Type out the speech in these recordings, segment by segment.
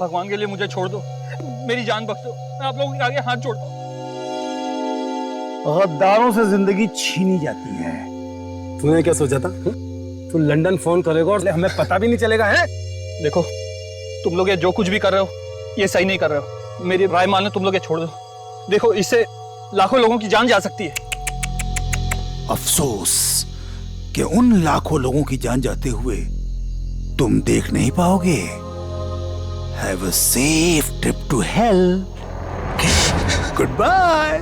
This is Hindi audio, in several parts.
भगवान के लिए मुझे छोड़ दो, मेरी जान बख्श दो, मैं आप लोगों के आगे हाथ जोड़ता हूँ। गद्दारों से जिंदगी छीनी जाती है। तूने क्या सोचा था? तू लंदन फोन करेगा और हमें पता भी नहीं चलेगा है? देखो, तुम लोग ये जो कुछ भी कर रहे हो ये सही नहीं कर रहे हो। मेरी राय मानो, तुम लोग ये छोड़ दो। देखो, इससे लाखों लोगों की जान जा सकती है। अफसोस कि उन लाखों लोगों की जान जाते हुए तुम देख नहीं पाओगे। Have a safe trip to hell. Good bye.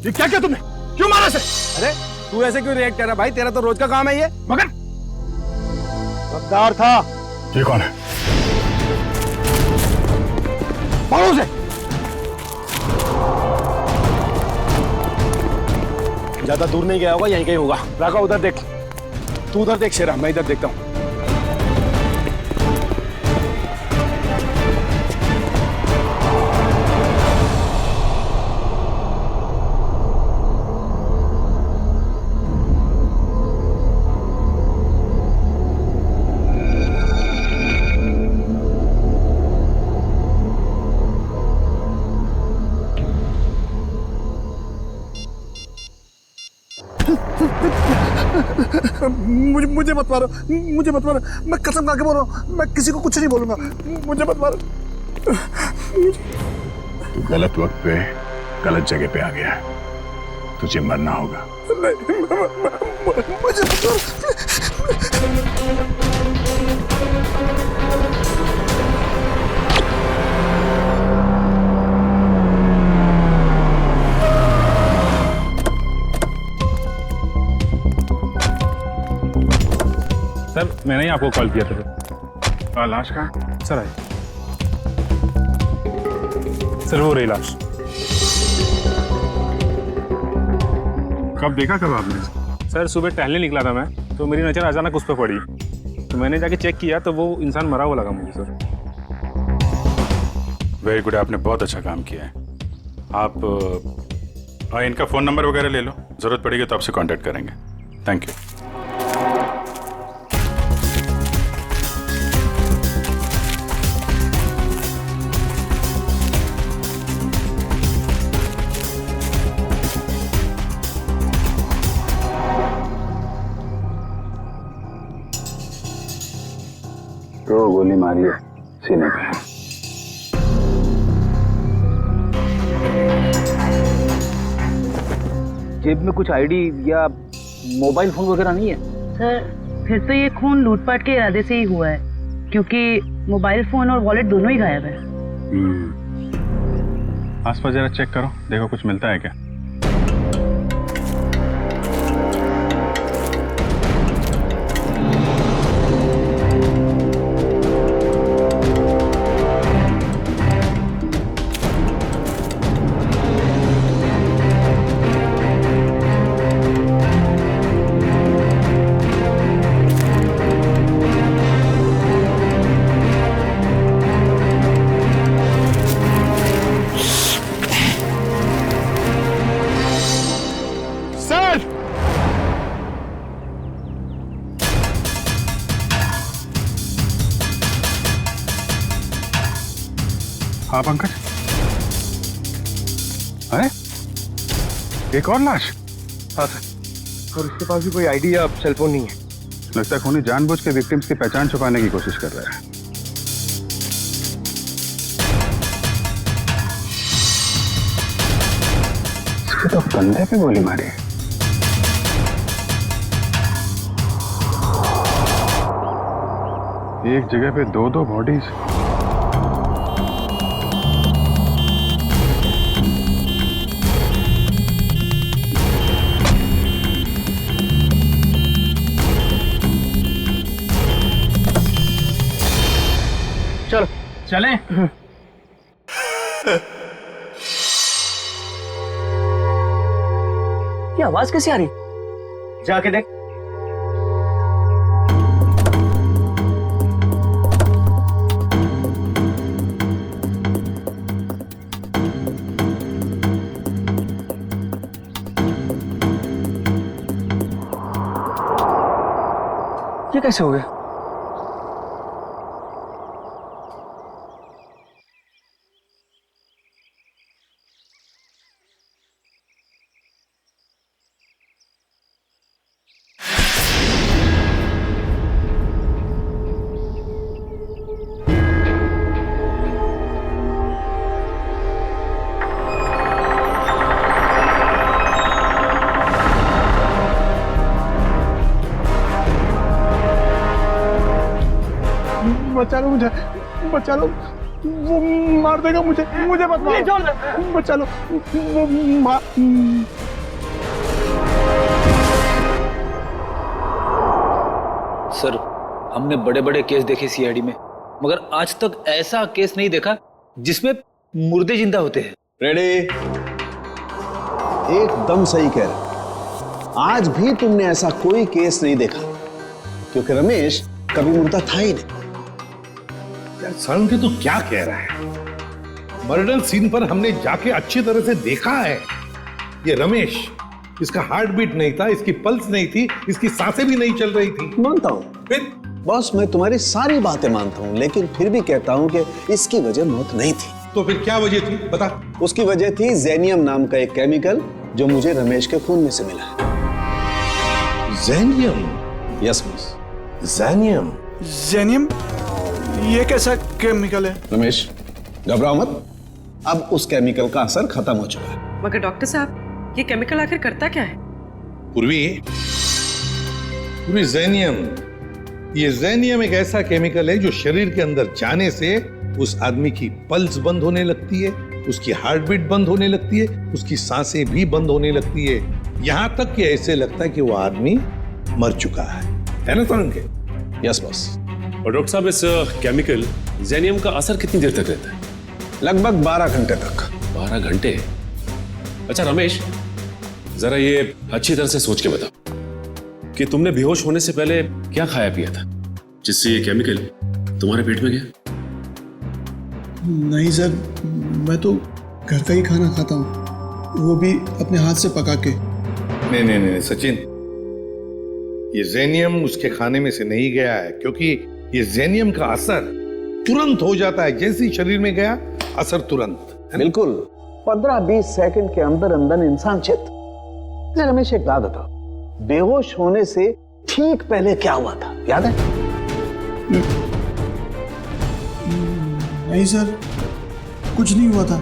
ये क्या किया तुमने? क्यों मारा से? अरे तू ऐसे क्यों रिएक्ट कर रहा भाई? तेरा तो रोज का काम है ये। मगर गद्दार था। ये कौन है? मारो उसे। ज्यादा दूर नहीं गया होगा, यहीं कहीं होगा। राघव उधर देख, तू उधर देख शेरा, मैं इधर देखता हूँ। मुझे मत मारो, मुझे मत मारो। मैं कसम खा के बोल रहा हूँ, मैं किसी को कुछ नहीं बोलूंगा। मुझे मत मारो। तू गलत वक्त पे गलत जगह पे आ गया है, तुझे मरना होगा। मुझे मत मारो। सर, मैंने ही आपको कॉल किया था। लाश कहाँ? सर आइए। सर, वो रही लाश। कब देखा, कब आपने? सर, सुबह टहलने निकला था मैं, तो मेरी नज़र अचानक उस पर पड़ी, तो मैंने जाके चेक किया तो वो इंसान मरा हुआ लगा मुझे सर। वेरी गुड, आपने बहुत अच्छा काम किया है। आप इनका फ़ोन नंबर वगैरह ले लो, ज़रूरत पड़ेगी तो आपसे कांटेक्ट करेंगे। Thank you. तो गोली मारी है सीने पे। जेब में कुछ आईडी या मोबाइल फोन वगैरह नहीं है? सर, फिर तो ये खून लूटपाट के इरादे से ही हुआ है, क्योंकि मोबाइल फोन और वॉलेट दोनों ही गायब है। आसपास जरा चेक करो, देखो कुछ मिलता है क्या। हाँ पंकज, अरे एक और लाश? हाँ सर, और इसके पास भी कोई आईडी या सेलफोन नहीं है। लगता है खूनी जानबूझ के विक्टिम्स की पहचान छुपाने की कोशिश कर रहा है। इसके तो कंधे पे गोली मारी है। एक जगह पे दो दो बॉडीज। चलो चलें। ये आवाज कैसी आ रही? जाके देख। ये कैसे हो गया? बचा लो मुझे, बचा लो, वो मार देगा मुझे, मुझे मत मारो, बचा लो, वो सर, हमने बड़े बड़े केस देखे सीआईडी में, मगर आज तक ऐसा केस नहीं देखा जिसमें मुर्दे जिंदा होते हैं। रेडी? एकदम सही कह रहे। आज भी तुमने ऐसा कोई केस नहीं देखा, क्योंकि रमेश कभी मुर्दा था ही नहीं। यार साळुंखे तू क्या कह रहा है? मर्डर सीन पर हमने जाके अच्छी तरह से देखा है। ये रमेश, इसका हार्ट बीट नहीं था, इसकी पल्स नहीं थी, इसकी सांसें भी नहीं चल रही थी। मानता हूं। फिर बॉस, मैं तुम्हारी सारी बातें मानता हूं, लेकिन फिर भी कहता हूं कि इसकी वजह मौत नहीं थी। तो फिर क्या वजह थी, बता। उसकी वजह थी जेनियम नाम का एक केमिकल जो मुझे रमेश के खून में से मिला है। जेनियम? Yes boss. जेनियम? जेनियम? ये कैसा केमिकल है? रमेश, घबराओ मत, अब उस केमिकल का असर खत्म हो चुका है। मगर डॉक्टर साहब, ये केमिकल आखिर करता क्या है? पूर्वी, जेनियम, ये जेनियम एक ऐसा केमिकल है जो शरीर के अंदर जाने से उस आदमी की पल्स बंद होने लगती है, उसकी हार्ट बीट बंद होने लगती है, उसकी सांसें भी बंद होने लगती है, यहां तक कि ऐसे लगता है कि वो आदमी मर चुका है ना साळुंखे? Yes boss. और डॉक्टर साहब, इस केमिकल जेनियम का असर कितनी देर तक रहता है? लगभग 12 घंटे तक। 12 घंटे? अच्छा रमेश, जरा ये अच्छी तरह से सोच के बताओ कि तुमने बेहोश होने से पहले क्या खाया पिया था जिससे ये केमिकल तुम्हारे पेट में गया? नहीं सर, मैं तो घर का ही खाना खाता हूँ, वो भी अपने हाथ से पका के। नहीं सचिन, ये जेनियम उसके खाने में से नहीं गया है, क्योंकि ये जेनियम का असर तुरंत हो जाता है। जैसे ही शरीर में गया, असर तुरंत। बिल्कुल 15-20 सेकंड के अंदर अंदर इंसान चित। रमेश, एक बात बताओ, बेहोश होने से ठीक पहले क्या हुआ था, याद है? नहीं सर, कुछ नहीं हुआ था,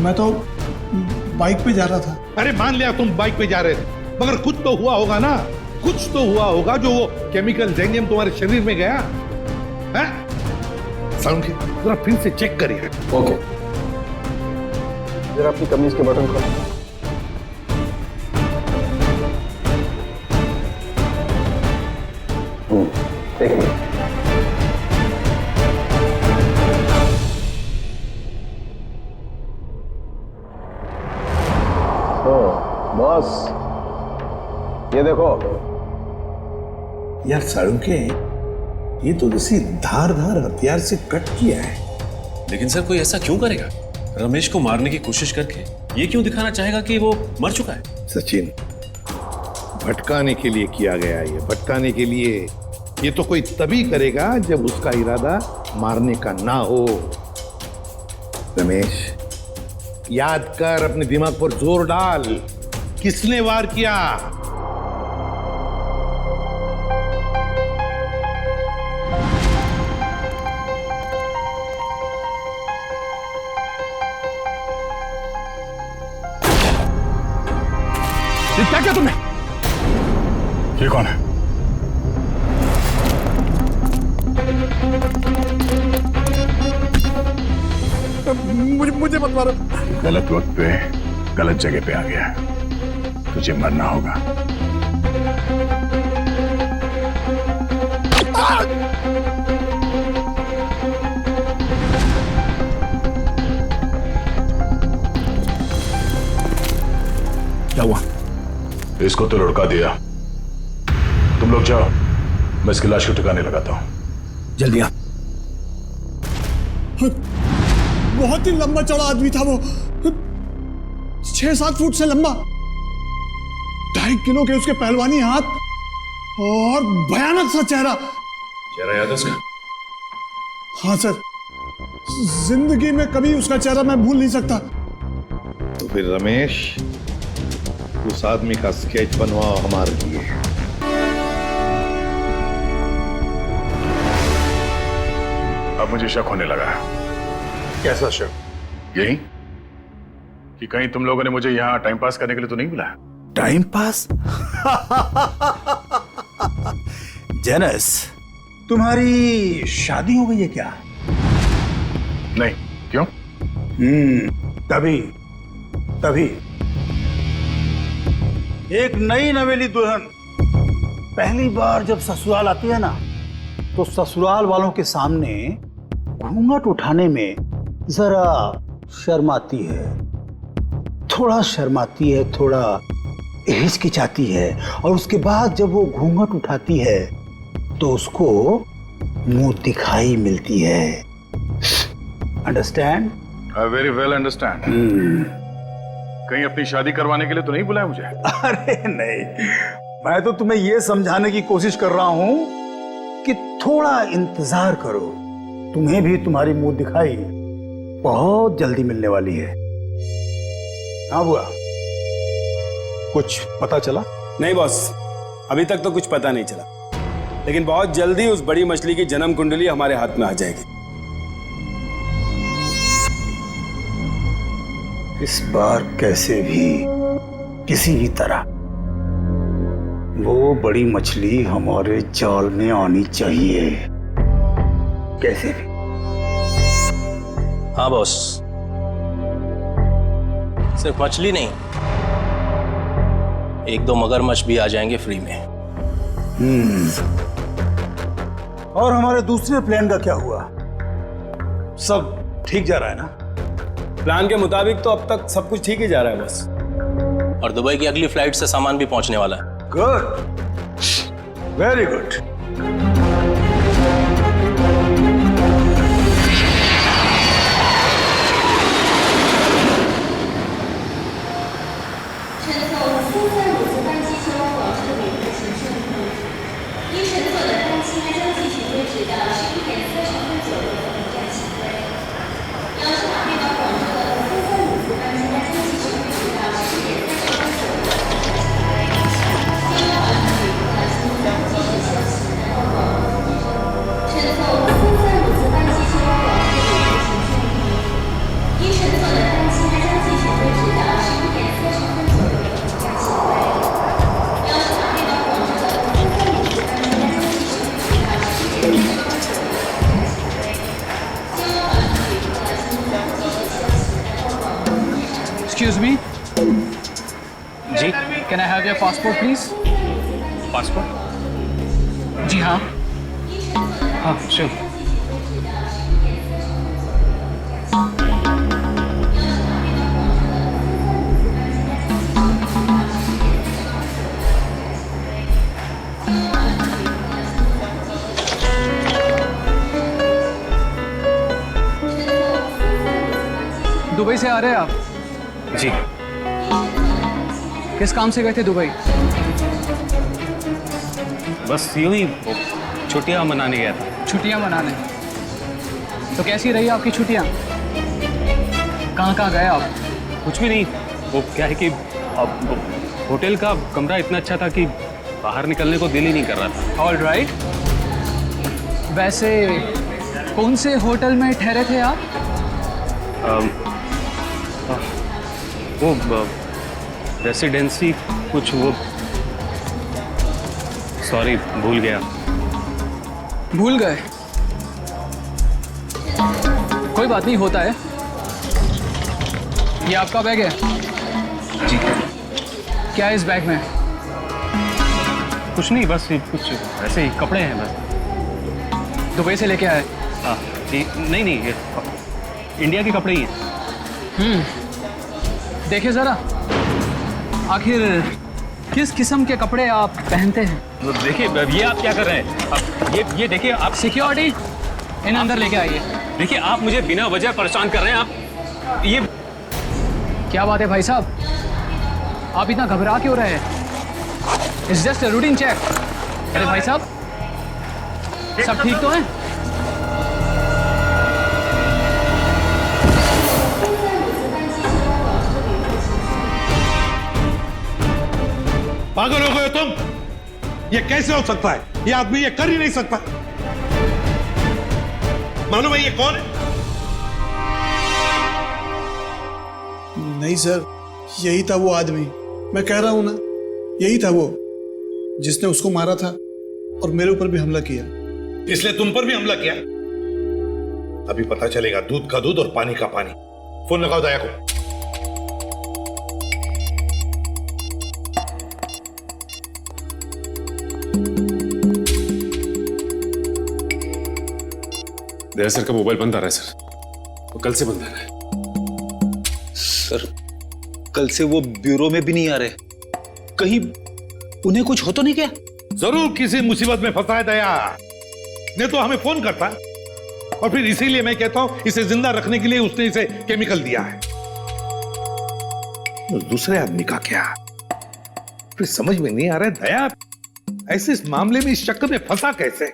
मैं तो बाइक पे जा रहा था। अरे मान लिया तुम बाइक पे जा रहे थे, मगर कुछ तो हुआ होगा ना, कुछ तो हुआ होगा जो वो केमिकल जेनियम तुम्हारे शरीर में गया है? साळुंखे, जरा फिर से चेक करिए। ओके, जरा अपनी कमीज के बटन खोलो। एक मिनट। बॉस, ये देखो। यार साळुंखे, ये तो किसी धारदार हथियार से कट किया है। लेकिन सर, कोई ऐसा क्यों करेगा? रमेश को मारने की कोशिश करके ये क्यों दिखाना चाहेगा कि वो मर चुका है? सचिन, भटकाने के लिए किया गया ये, भटकाने के लिए। ये तो कोई तभी करेगा जब उसका इरादा मारने का ना हो। रमेश, याद कर, अपने दिमाग पर जोर डाल, किसने वार किया? ये क्या किया तुमने? ये कौन है? मुझे मत मारो। गलत वक्त पे गलत जगह पे आ गया है, तुझे मरना होगा। क्या हुआ? इसको तो लुढ़का दिया। तुम लोग जाओ, मैं इसकी लाश को ठिकाने लगाता हूं। जल्दी आ। बहुत ही लंबा चौड़ा आदमी था वो, 6-7 फुट से लंबा, 2.5 किलो के उसके पहलवानी हाथ, और भयानक सा चेहरा। चेहरा याद है उसका? हाँ सर, जिंदगी में कभी उसका चेहरा मैं भूल नहीं सकता। तो फिर रमेश, उस आदमी का स्केच बनवाओ हमारे लिए। अब मुझे शक होने लगा। कैसा शक? यही कि कहीं तुम लोगों ने मुझे यहाँ टाइम पास करने के लिए तो नहीं बुलाया? Time pass? जेनस, तुम्हारी शादी हो गई है क्या? नहीं। क्यों? तभी एक नई नवेली दुल्हन पहली बार जब ससुराल आती है ना, तो ससुराल वालों के सामने घूंघट उठाने में जरा शर्माती है, थोड़ा हिचकिचाती है, और उसके बाद जब वो घूंघट उठाती है तो उसको मुंह दिखाई मिलती है। Understand? I very well understand. कहीं अपनी शादी करवाने के लिए तो नहीं बुलाया मुझे? अरे नहीं, मैं तो तुम्हें यह समझाने की कोशिश कर रहा हूं कि थोड़ा इंतजार करो, तुम्हें भी तुम्हारी मुंह दिखाई बहुत जल्दी मिलने वाली है। हाँ बुआ, कुछ पता चला? नहीं बॉस, अभी तक तो कुछ पता नहीं चला, लेकिन बहुत जल्दी उस बड़ी मछली की जन्म कुंडली हमारे हाथ में आ जाएगी। इस बार कैसे भी, किसी भी तरह वो बड़ी मछली हमारे जाल में आनी चाहिए, कैसे भी। हाँ बॉस, सिर्फ मछली नहीं, एक दो मगरमच्छ भी आ जाएंगे फ्री में। और हमारे दूसरे प्लान का क्या हुआ? सब ठीक जा रहा है ना? प्लान के मुताबिक तो अब तक सब कुछ ठीक ही जा रहा है बस। और दुबई की अगली फ्लाइट से सामान भी पहुंचने वाला है। Good, very good. Excuse me? जी, can I have your passport please? Passport? जी हाँ। हाँ, sure. दुबई से आ रहे हैं आप? जी। किस काम से गए थे दुबई? बस यूं ही छुट्टियां मनाने गया था। छुट्टियां मनाने? तो कैसी रही आपकी छुट्टियां? कहाँ गए आप? कुछ भी नहीं, वो क्या है कि अब होटल का कमरा इतना अच्छा था कि बाहर निकलने को दिल ही नहीं कर रहा था। All right. वैसे कौन से होटल में ठहरे थे आप? वो रेसिडेंसी कुछ, वो सॉरी भूल गया। भूल गए? कोई बात नहीं, होता है। ये आपका बैग है? जी। क्या है इस बैग में? कुछ नहीं, बस कुछ ऐसे ही कपड़े हैं बस। दुबई से लेके आए? हाँ जी। नहीं, ये इंडिया के कपड़े ही हैं। देखिए जरा, आखिर किस किस्म के कपड़े आप पहनते हैं? देखिए, ये आप क्या कर रहे हैं? अब ये देखिए, आप सिक्योरिटी इन अंदर लेके आइए। देखिए, आप मुझे बिना वजह परेशान कर रहे हैं। आप ये क्या बात है भाई साहब, आप इतना घबरा क्यों रहे हैं? It's just a routine check. अरे भाई साहब, सब ठीक तो है? पागल हो गए हो तुम? ये कैसे हो सकता है? ये आदमी ये कर ही नहीं सकता। मालूम है ये कौन है? नहीं सर, यही था वो आदमी। मैं कह रहा हूं ना, यही था वो जिसने उसको मारा था और मेरे ऊपर भी हमला किया। इसलिए तुम पर भी हमला किया? अभी पता चलेगा दूध का दूध और पानी का पानी। फोन लगाओ दया को। दया सर का मोबाइल बंद आ रहा है सर, वो कल से बंद आ रहा है। सर कल से वो ब्यूरो में भी नहीं आ रहे, कहीं उन्हें कुछ हो तो नहीं क्या? जरूर किसी मुसीबत में फंसा है दया, नहीं तो हमें फोन करता। और फिर इसीलिए मैं कहता हूं इसे जिंदा रखने के लिए उसने इसे केमिकल दिया है। दूसरे आदमी का क्या? फिर समझ में नहीं आ रहा है दया ऐसे इस मामले में इस चक्कर में फंसा कैसे?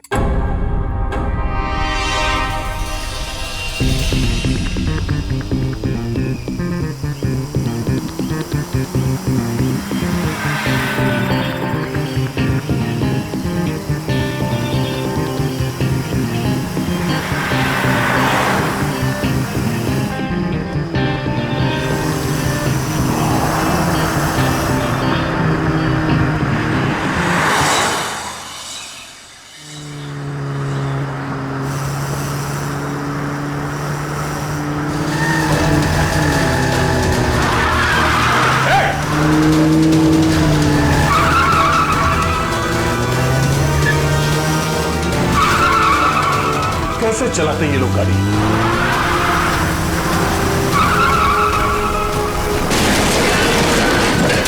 कैसे चलाते ये लोग गाड़ी?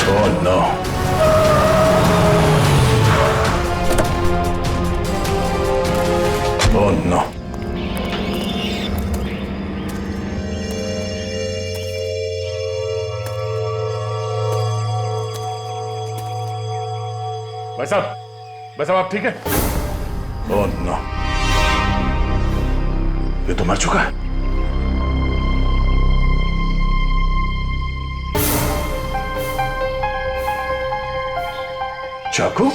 Oh no. Oh no. भाई साहब आप ठीक है? Oh no. ये तो मर चुका है। चाकू?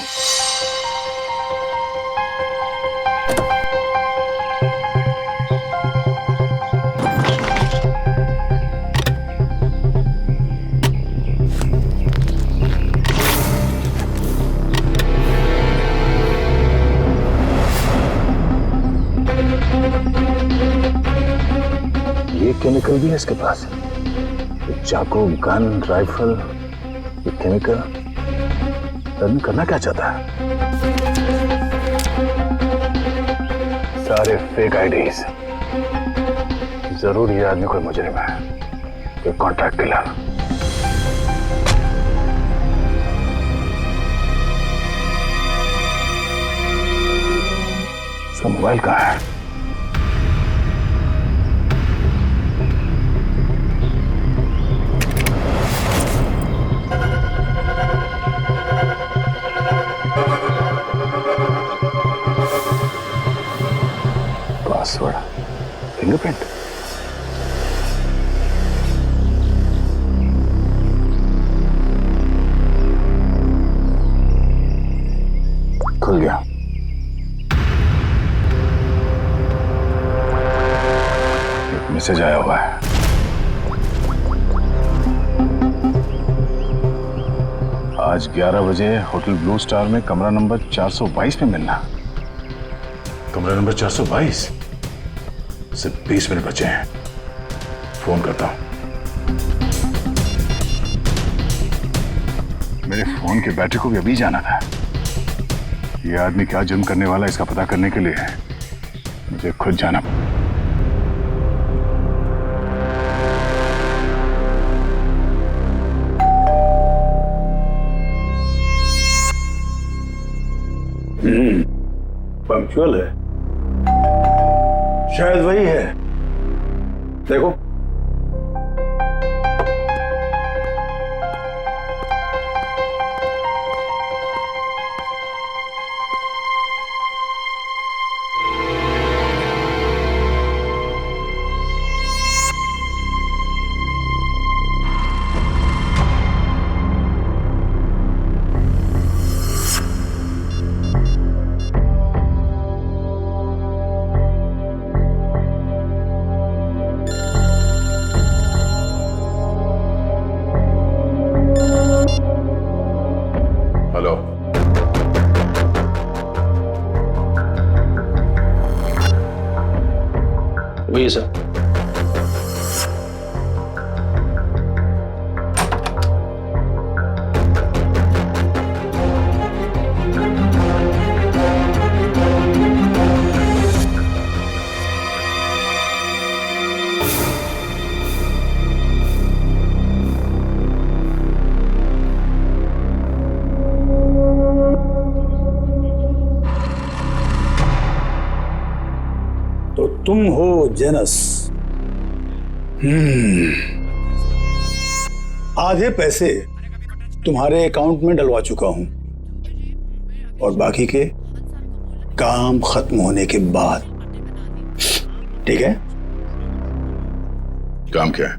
ये केमिकल भी है इसके पास। ये चाकू, गन, राइफल, ये केमिकल आदमी करना क्या चाहता है? सारे फेक आईडीज। जरूर ये आदमी कोई मुजरिम है, कोई कॉन्ट्रैक्ट किलर। इसका मोबाइल कहाँ है? Password, fingerprint. खुल गया। एक मैसेज आया हुआ है। आज 11 बजे होटल ब्लू स्टार में कमरा नंबर 422 में मिलना। कमरा नंबर 422? सिर्फ 20 मिनट बचे हैं। फोन करता हूं। मेरे फोन की बैटरी को भी अभी जाना था। ये आदमी क्या जुर्म करने वाला है इसका पता करने के लिए मुझे खुद जाना। पंक्चुअल है, शायद वही है। देखो भैया सर। तो तुम हो जेनस। आधे पैसे तुम्हारे अकाउंट में डलवा चुका हूं और बाकी के काम खत्म होने के बाद। ठीक है? काम क्या है?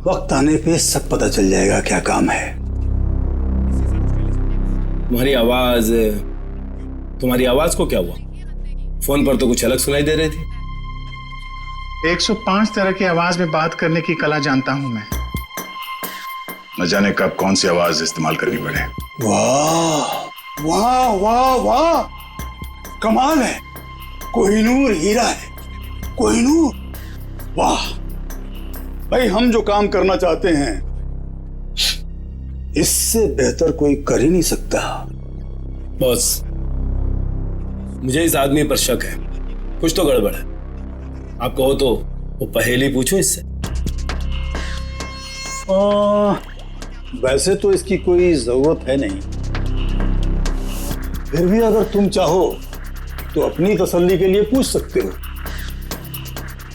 वक्त आने पे सब पता चल जाएगा क्या काम है। तुम्हारी आवाज को क्या हुआ? फोन पर तो कुछ अलग सुनाई दे रही थी। 105 तरह की आवाज में बात करने की कला जानता हूं मैं। न जाने कब कौन सी आवाज इस्तेमाल करनी पड़े। वाह वाह वाह वाह, कमाल है। कोहिनूर हीरा है, कोहिनूर। वाह भाई, हम जो काम करना चाहते हैं इससे बेहतर कोई कर ही नहीं सकता। बॉस, मुझे इस आदमी पर शक है, कुछ तो गड़बड़ है। आप कहो तो वो पहेली पूछो इससे। वैसे तो इसकी कोई जरूरत है नहीं, फिर भी अगर तुम चाहो तो अपनी तसल्ली के लिए पूछ सकते हो।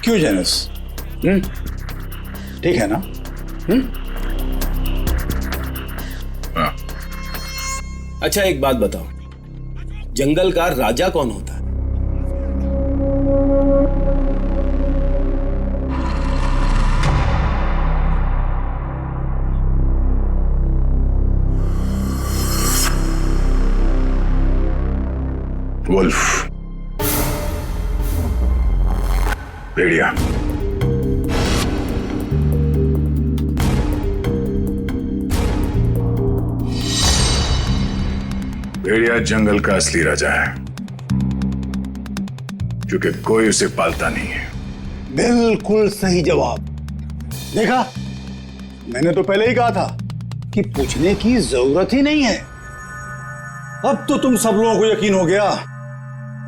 क्यों जेनस? ठीक है ना? हाँ। अच्छा एक बात बताओ, जंगल का राजा कौन होता है? वुल्फ, भेड़िया। भेड़िया जंगल का असली राजा है, क्योंकि कोई उसे पालता नहीं है। बिल्कुल सही जवाब। देखा, मैंने तो पहले ही कहा था कि पूछने की जरूरत ही नहीं है। अब तो तुम सब लोगों को यकीन हो गया,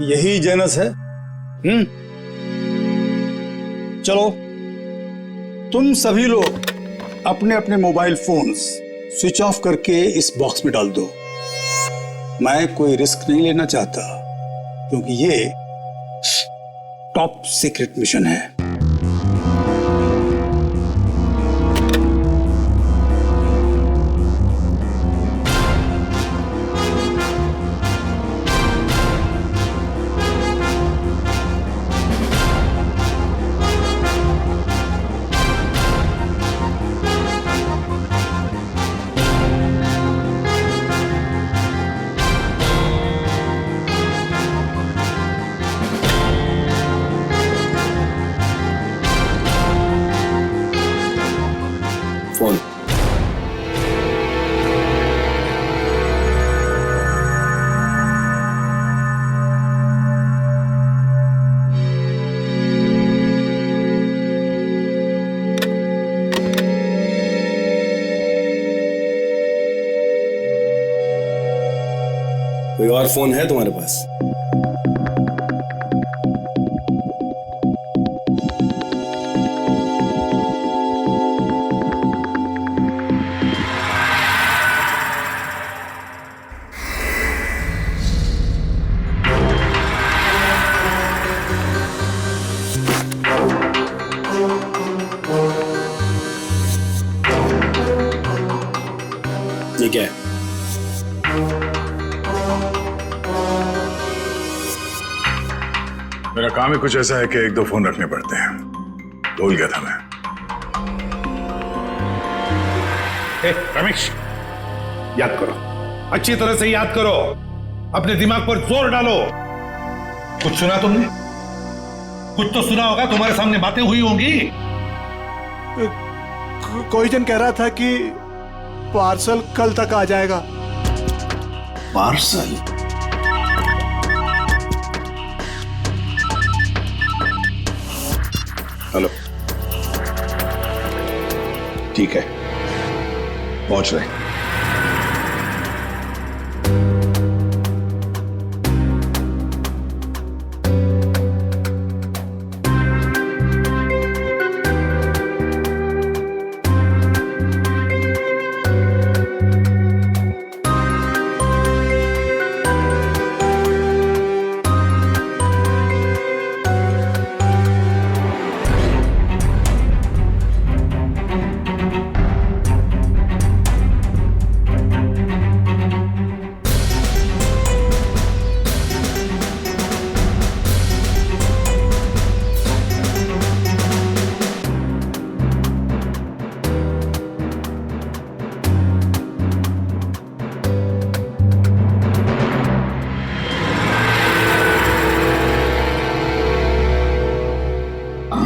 यही जेनस है। चलो, तुम सभी लोग अपने अपने मोबाइल फोन्स स्विच ऑफ करके इस बॉक्स में डाल दो। मैं कोई रिस्क नहीं लेना चाहता, क्योंकि ये टॉप सीक्रेट मिशन है। फोन। कोई और फोन है तुम्हारे पास? ये क्या है? मेरा काम ही कुछ ऐसा है कि एक दो फोन रखने पड़ते हैं। भूल गया था मैं। रमेश, याद करो, अच्छी तरह से याद करो, अपने दिमाग पर जोर डालो। कुछ सुना तुमने? कुछ तो सुना होगा, तुम्हारे सामने बातें हुई होंगी। कोई जन कह रहा था कि पार्सल कल तक आ जाएगा। पार्सल? ठीक है, पहुंच रहे हैं।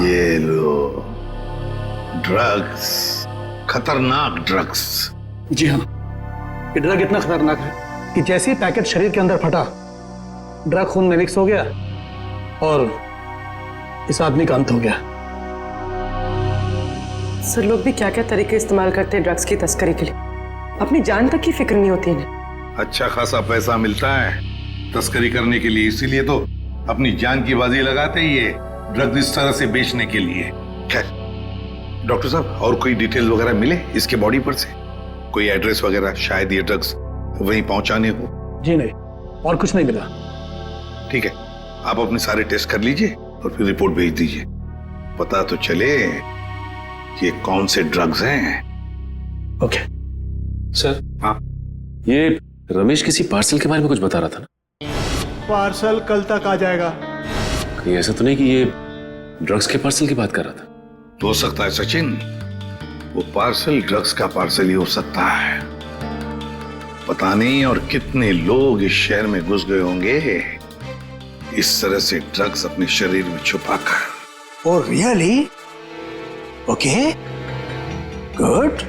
ये लो ड्रग्स, खतरनाक ड्रग्स। जी हाँ, ये ड्रग इतना खतरनाक है कि जैसे ही पैकेट शरीर के अंदर फटा, ड्रग खून में मिक्स हो गया और इस आदमी का अंत हो गया। सर, लोग भी क्या क्या तरीके इस्तेमाल करते हैं ड्रग्स की तस्करी के लिए, अपनी जान तक की फिक्र नहीं होती इन्हें। अच्छा खासा पैसा मिलता है तस्करी करने के लिए, इसीलिए तो अपनी जान की बाजी लगाते ही ये ड्रग्स इस तरह से बेचने के लिए। खैर डॉक्टर साहब, और कोई डिटेल वगैरह मिले इसके बॉडी पर से? कोई एड्रेस वगैरह, शायद ये ड्रग्स वहीं पहुंचाने हो? जी नहीं, और कुछ नहीं मिला। ठीक है, आप अपने सारे टेस्ट कर लीजिए और फिर रिपोर्ट भेज दीजिए, पता तो चले कि ये कौन से ड्रग्स हैं। Okay sir. हाँ, ये रमेश किसी पार्सल के बारे में कुछ बता रहा था ना? पार्सल कल तक आ जाएगा। कहीं ऐसा तो नहीं कि ये ड्रग्स के पार्सल की बात कर रहा था? हो सकता है सचिन, वो पार्सल ड्रग्स का पार्सल ही हो सकता है। पता नहीं और कितने लोग इस शहर में घुस गए होंगे इस तरह से ड्रग्स अपने शरीर में छुपाकर। Oh really? Okay, good,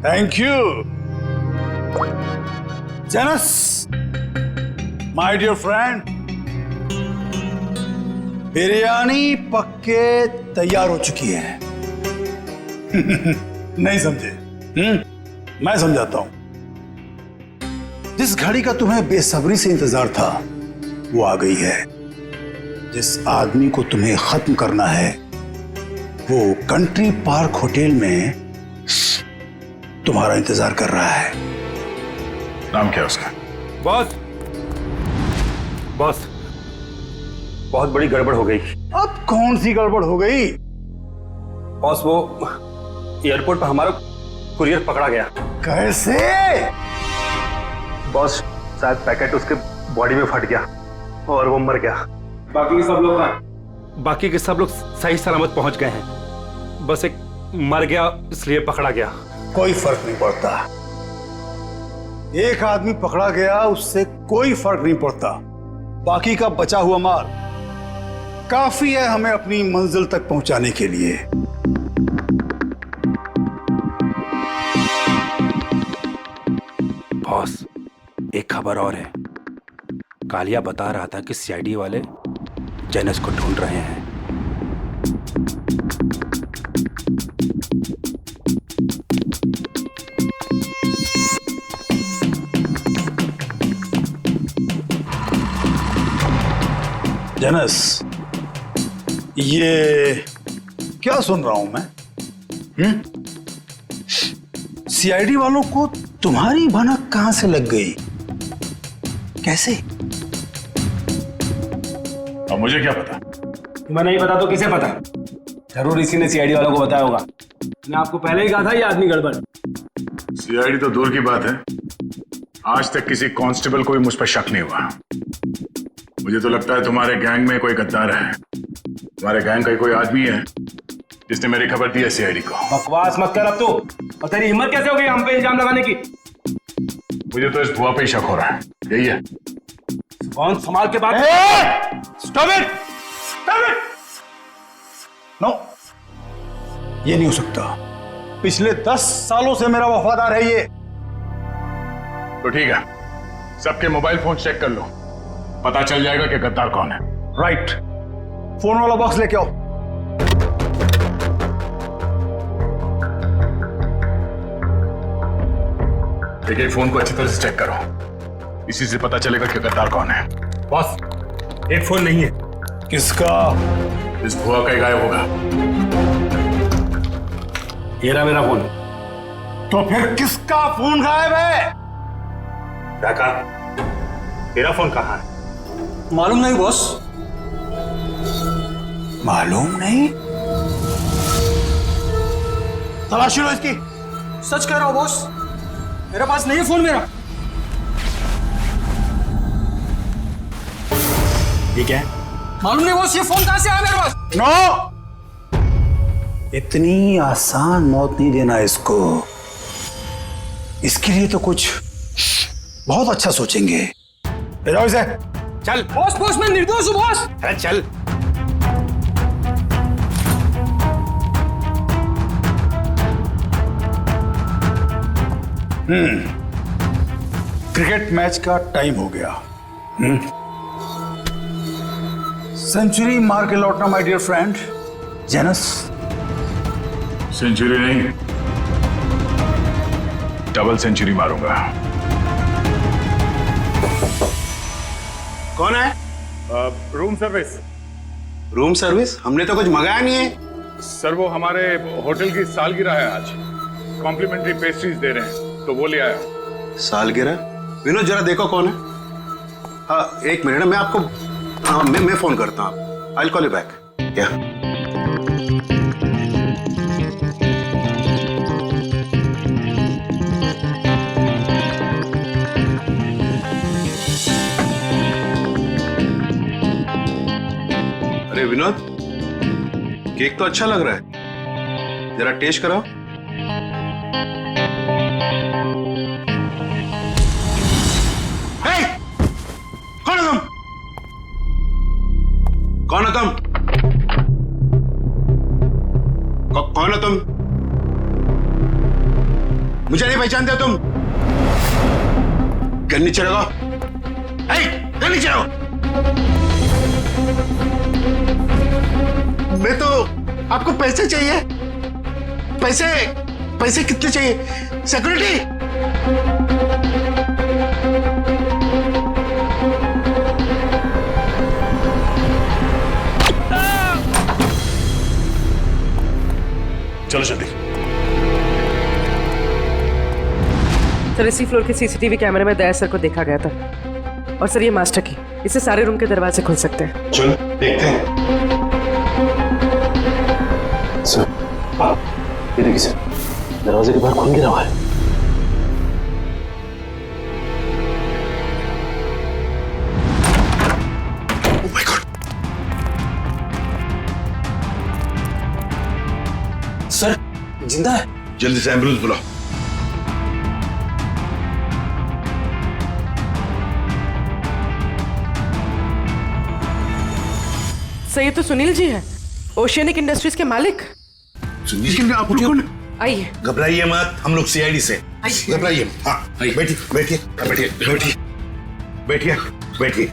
thank you. Janus, my dear friend, biryani पक्के तैयार हो चुकी है। नहीं समझे? मैं समझाता हूं। जिस घड़ी का तुम्हें बेसब्री से इंतजार था वो आ गई है। जिस आदमी को तुम्हें खत्म करना है वो कंट्री पार्क होटल में तुम्हारा इंतजार कर रहा है। नाम क्या उसका? बॉस, बॉस, बहुत बड़ी गड़बड़ हो गई। अब कौन सी गड़बड़ हो गई? बॉस, वो एयरपोर्ट पर हमारा कुरियर पकड़ा गया। कैसे? बॉस, शायद पैकेट उसके बॉडी में फट गया और वो मर गया। बाकी के सब लोग कहाँ? बाकी के सब लोग सही सलामत पहुंच गए हैं, बस एक मर गया इसलिए पकड़ा गया। कोई फर्क नहीं पड़ता, एक आदमी पकड़ा गया उससे कोई फर्क नहीं पड़ता। बाकी का बचा हुआ माल काफी है हमें अपनी मंजिल तक पहुंचाने के लिए। बॉस, एक खबर और है। कालिया बता रहा था कि सीआईडी वाले जेनस को ढूंढ रहे हैं। जेनस, ये क्या सुन रहा हूं मैं? सीआईडी वालों को तुम्हारी भनक कहां से लग गई? कैसे? और मुझे क्या पता? तुम्हें नहीं पता तो किसे पता? जरूर इसी ने सीआईडी वालों को बताया होगा। मैंने आपको पहले ही कहा था ये आदमी गड़बड़। सीआईडी तो दूर की बात है, आज तक किसी कांस्टेबल को भी मुझ पर शक नहीं हुआ। मुझे तो लगता है तुम्हारे गैंग में कोई गद्दार है। तुम्हारे गैंग का कोई आदमी है जिसने मेरी खबर दी है सीआईडी को। बकवास मत कर अब तू। और तेरी हिम्मत कैसे हो गई हम पे इल्जाम लगाने की? मुझे तो इस भुआ पे ही शक हो रहा है, यही है। कौन संभाल के बात? Stop it! Stop it! No, ये नहीं हो सकता। पिछले 10 सालों से मेरा वफादार है ये। तो ठीक है, सबके मोबाइल फोन चेक कर लो, पता चल जाएगा कि गद्दार कौन है। राइट, फोन वाला बॉक्स लेके आओ। देखिए फोन को अच्छी तरह से चेक करो, इसी से पता चलेगा कि गद्दार कौन है। बॉस, एक फोन नहीं है। किसका? इस भुआ का ही गायब होगा। ये रहा मेरा फोन। तो फिर किसका फोन गायब है? काका, तेरा फोन कहाँ है? मालूम नहीं बॉस। मालूम नहीं? तलाशी लो इसकी। सच कह रहा हूं बॉस, मेरे पास नहीं है फोन मेरा। ये क्या है? मालूम नहीं बॉस, ये फोन कहां से आया मेरे पास? नो! इतनी आसान मौत नहीं देना इसको। इसके लिए तो कुछ बहुत अच्छा सोचेंगे। ले जाओ इसे। चल बॉस बॉस, मैं निर्दोष हूं बॉस। अरे चल। क्रिकेट मैच का टाइम हो गया। सेंचुरी मार के लौटना my dear friend Janus. Century नहीं, डबल सेंचुरी मारूंगा। कौन है? Room service. Room service? हमने तो कुछ मंगाया नहीं है। सर वो हमारे होटल की सालगिरह है आज, कॉम्प्लीमेंट्री पेस्ट्रीज दे रहे हैं तो वो ले आया हूं। सालगिरह? विनोद जरा देखो कौन है। हाँ एक मिनट, मैं आपको हाँ मैं फोन करता हूँ। I will call you back. या अरे विनोद, केक तो अच्छा लग रहा है, जरा टेस्ट कराओ। कौन है तुम? कौन है तुम? कौन है तुम? मुझे नहीं पहचानते तुम? घर नीचे रखो। घर नीचे रखो। मैं तो आपको पैसे चाहिए। पैसे पैसे कितने चाहिए? सिक्योरिटी? चलो जल्दी। सर इसी फ्लोर के सीसीटीवी कैमरे में दया सर को देखा गया था। और सर ये मास्टर की, इससे सारे रूम के दरवाजे खुल सकते हैं। चल देखते हैं। सर ये देखिए सर, दरवाजे के बाहर खून गिरा हुआ है। Oh my God! सर जिंदा है। जल्दी से एम्बुलेंस बुलाओ। सर ये तो सुनील जी है, ओशियनिक इंडस्ट्रीज के मालिक। सुनील जी, आप लोग कौन? आइए। घबराइए मत, हम लोग सीआईडी से। घबराइए। हाँ बैठिए बैठिए बैठिए बैठिए बैठिए बैठिए।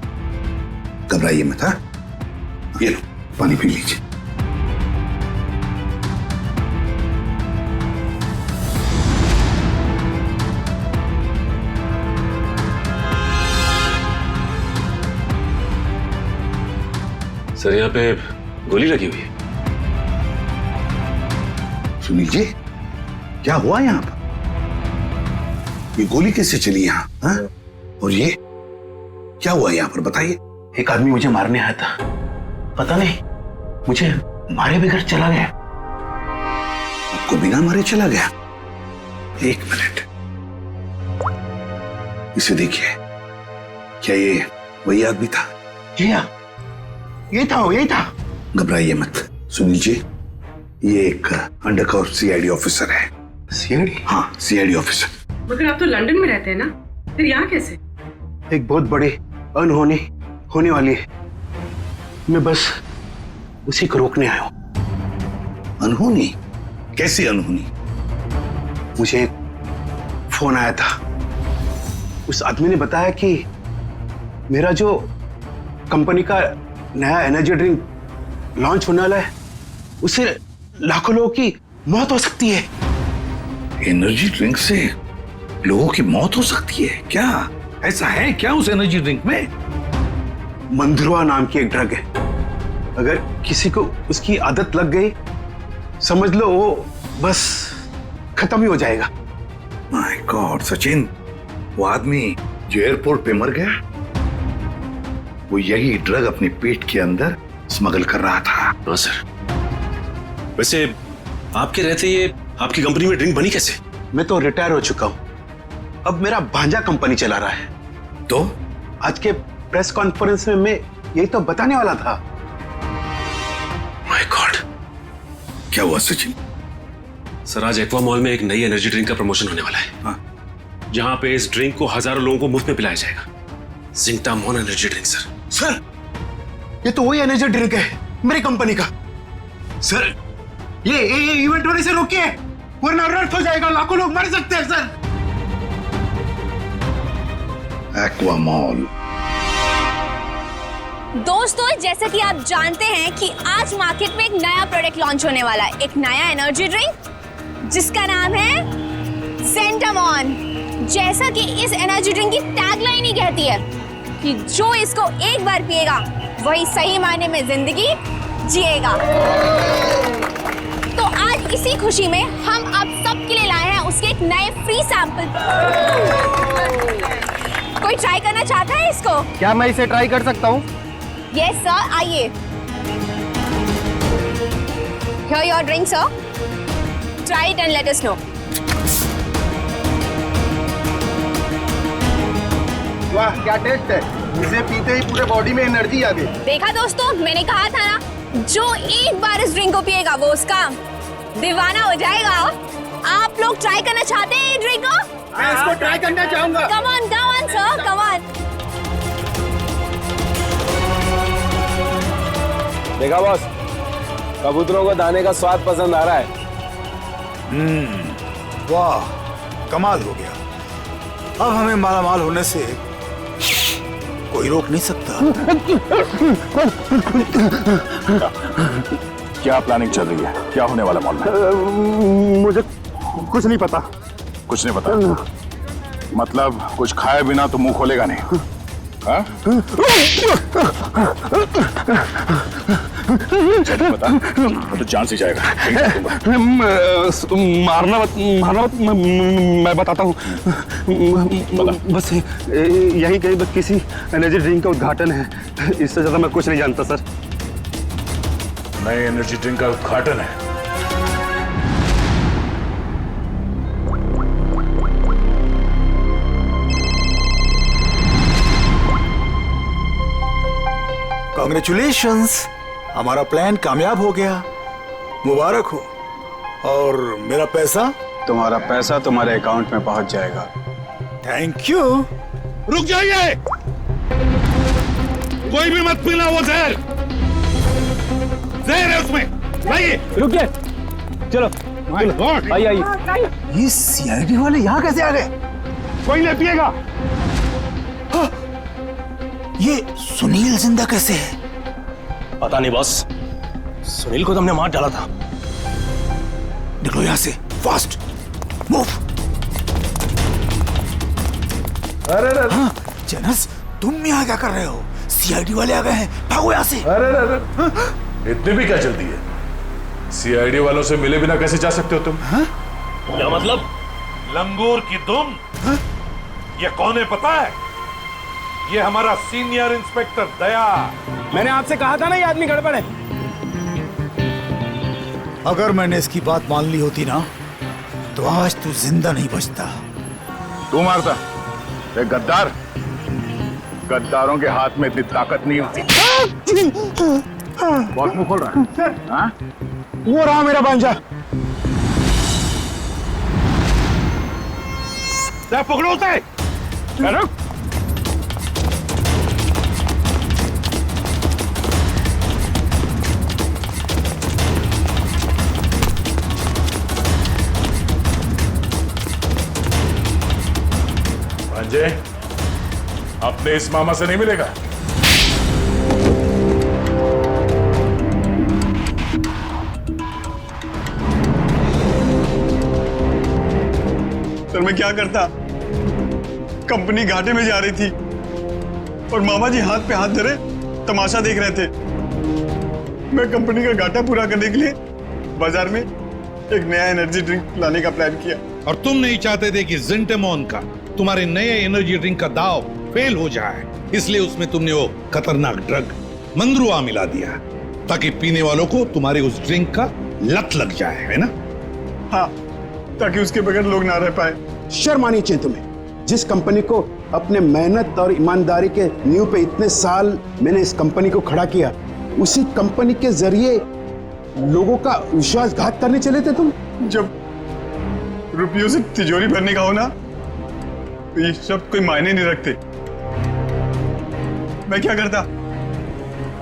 घबराइए मत। हाँ ये लो पानी पी लीजिए। सर यहाँ पे गोली लगी हुई है। सुनील जी क्या हुआ यहाँ पर? ये गोली कैसे चली यहाँ? हाँ? और ये क्या हुआ यहाँ पर बताइए। एक आदमी मुझे मारने आया था, पता नहीं मुझे मारे बगैर चला गया। आपको बिना मारे चला गया? एक मिनट, इसे देखिए। क्या ये वही आदमी था? यही था। घबराइए मत सुनील जी, ये एक अंडरकवर सीआईडी ऑफिसर है। सीआईडी? हाँ सीआईडी ऑफिसर। मगर आप तो लंदन में रहते हैं ना, फिर यहाँ कैसे? एक बहुत बड़ी अनहोनी होने वाली है, मैं बस उसी को रोकने आया हूं। अनहोनी? कैसी अनहोनी? मुझे एक फोन आया था, उस आदमी ने बताया कि मेरा जो कंपनी का नया एनर्जी ड्रिंक लॉन्च होने वाला है, उससे लाखों लोगों की मौत हो सकती है। एनर्जी ड्रिंक से लोगों की मौत हो सकती है क्या? ऐसा है क्या उस एनर्जी ड्रिंक में? मंद्रुआ नाम की एक ड्रग है। अगर किसी को उसकी आदत लग गई, समझ लो वो बस खत्म ही हो जाएगा। माय गॉड सचिन, वो आदमी जो एयरपोर्ट पे मर गया, वो यही ड्रग अपने पेट के अंदर स्मगल कर रहा था। हाँ सर। वैसे आपके रहते ये आपकी कंपनी में ड्रिंक बनी कैसे? मैं तो रिटायर हो चुका हूं, अब मेरा भांजा कंपनी चला रहा है। तो आज के प्रेस कॉन्फ्रेंस में मैं यही तो बताने वाला था। माय गॉड, क्या हुआ सचिन? सर आज एक्वा मॉल में एक नई एनर्जी ड्रिंक का प्रमोशन होने वाला है। हाँ। जहां पे इस ड्रिंक को हजारों लोगों को मुफ्त में पिलाया जाएगा। जिंकटामोन एनर्जी ड्रिंक सर। सर ये तो वही एनर्जी ड्रिंक है मेरी कंपनी का। सर ये इवेंट होने से रोकिए, वरना अनर्थ हो जाएगा, लाखों लोग मर सकते हैं सर। Aqua mall. दोस्तों, जैसा कि आप जानते हैं कि आज मार्केट में एक नया प्रोडक्ट लॉन्च होने वाला है, एक नया एनर्जी ड्रिंक जिसका नाम है ज़ेंटामॉन। जैसा कि इस एनर्जी ड्रिंक की टैगलाइन ही कहती है कि जो इसको एक बार पिएगा वही सही मायने में जिंदगी जिएगा। तो आज इसी खुशी में हम आप सबके लिए लाए हैं उसके एक नए फ्री सैंपल। कोई ट्राई करना चाहता है इसको? क्या मैं इसे ट्राई कर सकता हूँ? यस सर, आइए। Here your drink, sir. Try it and let us know. वाह क्या टेस्ट है, इसे पीते ही पूरे बॉडी में एनर्जी आ गई। देखा दोस्तों, मैंने कहा था ना, जो एक बार इस ड्रिंक को पिएगा वो उसका दीवाना हो जाएगा। आप लोग ट्राई करना चाहते हैं ये ड्रिंक को? मैं इसको ट्राई करना चाहूंगा। Come on, sir, come on. देखा बॉस, कबूतरों को दाने का स्वाद पसंद आ रहा है। वाह कमाल हो गया। अब हमें मालामाल होने से कोई रोक नहीं सकता। क्या प्लानिंग चल रही है? क्या होने वाला मॉल में? मुझे कुछ नहीं पता। कुछ नहीं पता? मतलब कुछ खाए बिना तो मुंह खोलेगा नहीं? हाँ? बता, तो जान से जाएगा। मारना मत, मैं बताता हूँ। बस यही कहीं बस किसी एनर्जी ड्रिंक का उद्घाटन है, इससे ज्यादा मैं कुछ नहीं जानता सर। नए एनर्जी ड्रिंक का उद्घाटन है? कांग्रेचुलेशंस, हमारा प्लान कामयाब हो गया, मुबारक हो। और मेरा पैसा? तुम्हारा पैसा तुम्हारे अकाउंट में पहुंच जाएगा। Thank you. रुक जाइए, कोई भी मत पीना वो जहर। जहर है उसमें। लाइए। रुकिए, चलो आइए। ये सीआईडी वाले यहाँ कैसे आ गए? कोई नहीं पिएगा। ये सुनील जिंदा कैसे है? पता नहीं बॉस, सुनील को तो हमने मार डाला था। निकलो यहाँ से, फास्ट मूव। अरे हाँ, जेनस तुम यहाँ क्या कर रहे हो? सीआईडी वाले आ गए हैं, भागो यहाँ से। अरे इतनी भी क्या जल्दी है? सीआईडी वालों से मिले बिना कैसे जा सकते हो तुम? क्या मतलब? लंगूर की दुम। ये कौन है पता है? ये हमारा सीनियर इंस्पेक्टर दया। मैंने आपसे कहा था ना ये आदमी गड़बड़ है। अगर मैंने इसकी बात मान ली होती ना, तो आज तू जिंदा नहीं बचता। तू मारता? एक गद्दार, गद्दारों के हाथ में इतनी ताकत नहीं होती। बहुत मुंह खोल रहा है। हाँ? वो रहा मेरा भांजा। पकड़ो उसे। रुक। भांजे, अपने इस मामा से नहीं मिलेगा। सर मैं क्या करता? कंपनी घाटे में जा रही थी और मामा जी हाथ पे हाथ धरे तमाशा देख रहे थे। मैं कंपनी का घाटा पूरा करने के लिए बाजार में एक नया एनर्जी ड्रिंक लाने का प्लान किया। और तुम नहीं चाहते थे कि ज़ेंटामॉन का, तुम्हारे नए एनर्जी ड्रिंक का दाव फेल हो जाए, इसलिए उसमें तुमने वो खतरनाक ड्रग मंद्रुआ मिला दिया ताकि पीने वालों को तुम्हारे उस ड्रिंक का लत लग जाए, है ना? हाँ, ताकि उसके बगैर लोग ना रह पाए। शर्म आनी चाहिए तुम्हें। जिस कंपनी को अपने मेहनत और ईमानदारी के नींव पे इतने साल मैंने इस कंपनी को खड़ा किया, उसी कंपनी के जरिए लोगों का विश्वासघात करने चले थे तुम। जब रुपयों से तिजोरी भरने का हो ना, तो ये सब कोई मायने नहीं रखते। मैं क्या करता?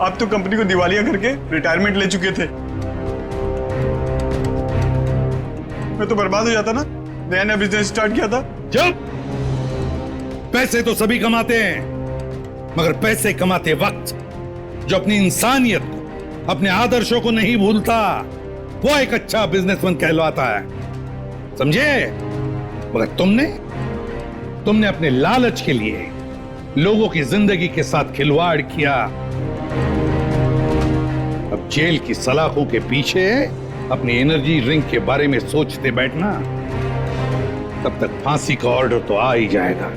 आप तो कंपनी को दिवालिया करके रिटायरमेंट ले चुके थे। मैं तो बर्बाद हो जाता ना, नया नया बिजनेस स्टार्ट किया था। जब पैसे तो सभी कमाते हैं, मगर पैसे कमाते वक्त जो अपनी इंसानियत को, अपने आदर्शों को नहीं भूलता, वो एक अच्छा बिजनेसमैन कहलाता है, समझे? मगर तुमने अपने लालच के लिए लोगों की जिंदगी के साथ खिलवाड़ किया। अब जेल की सलाखों के पीछे अपनी एनर्जी ड्रिंक के बारे में सोचते बैठना, तब तक फांसी का ऑर्डर तो आ ही जाएगा।